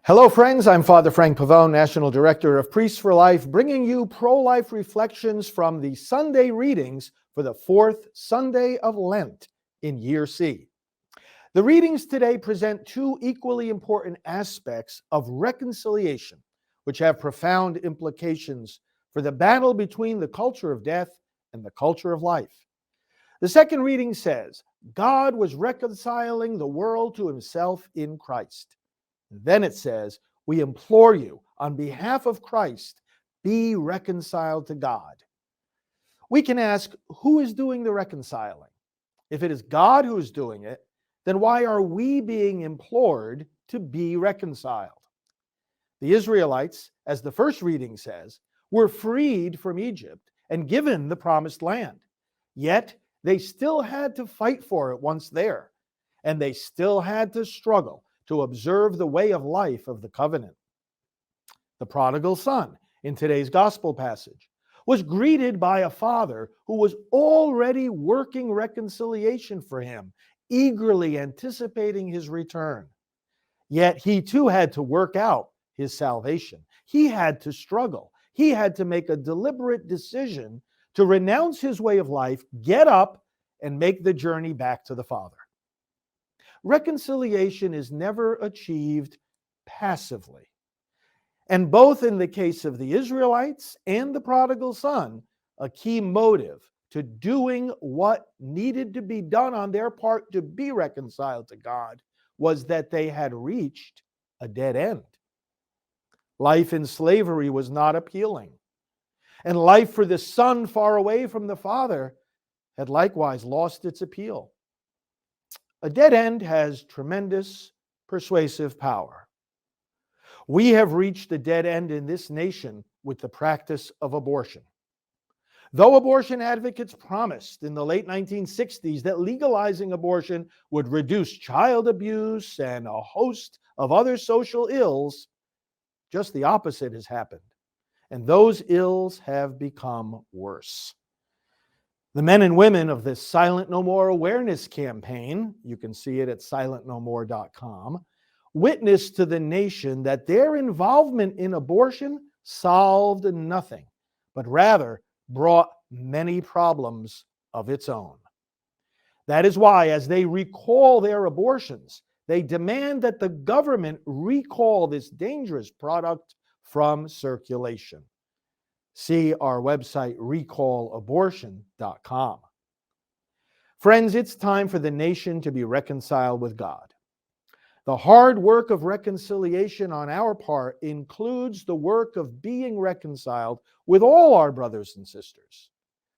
Hello, friends. I'm Father Frank Pavone, National Director of Priests for Life, bringing you pro-life reflections from the Sunday readings for the fourth Sunday of Lent in Year C. The readings today present two equally important aspects of reconciliation, which have profound implications for the battle between the culture of death and the culture of life. The second reading says, God was reconciling the world to himself in Christ. Then it says, we implore you on behalf of Christ, be reconciled to God. We can ask, who is doing the reconciling? If it is God who is doing it, then why are we being implored to be reconciled? The Israelites, as the first reading says, were freed from Egypt and given the promised land. Yet they still had to fight for it once there, and they still had to struggle to observe the way of life of the covenant. The prodigal son, in today's gospel passage, was greeted by a father who was already working reconciliation for him, eagerly anticipating his return. Yet he too had to work out his salvation. He had to struggle. He had to make a deliberate decision to renounce his way of life, get up, and make the journey back to the Father. Reconciliation is never achieved passively. And both in the case of the Israelites and the prodigal son, a key motive to doing what needed to be done on their part to be reconciled to God was that they had reached a dead end. Life in slavery was not appealing, and life for the son far away from the Father had likewise lost its appeal. A dead end has tremendous persuasive power. We have reached a dead end in this nation with the practice of abortion. Though abortion advocates promised in the late 1960s that legalizing abortion would reduce child abuse and a host of other social ills, just the opposite has happened, and those ills have become worse. The men and women of this Silent No More awareness campaign, you can see it at silentnomore.com, witnessed to the nation that their involvement in abortion solved nothing, but rather brought many problems of its own. That is why, as they recall their abortions, they demand that the government recall this dangerous product from circulation. See our website, recallabortion.com. Friends, it's time for the nation to be reconciled with God. The hard work of reconciliation on our part includes the work of being reconciled with all our brothers and sisters.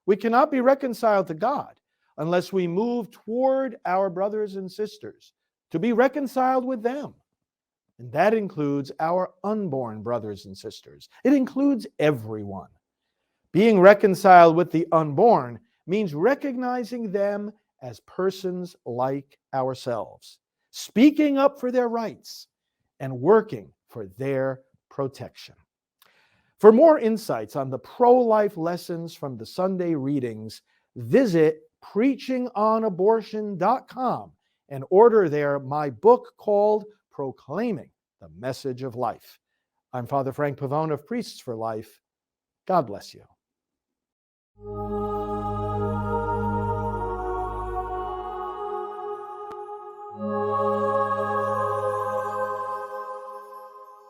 We cannot be reconciled to God unless we move toward our brothers and sisters to be reconciled with them. And that includes our unborn brothers and sisters. It includes everyone. Being reconciled with the unborn means recognizing them as persons like ourselves, speaking up for their rights, and working for their protection. For more insights on the pro-life lessons from the Sunday readings, visit preachingonabortion.com and order there my book called Proclaiming the Message of Life. I'm Father Frank Pavone of Priests for Life. God bless you.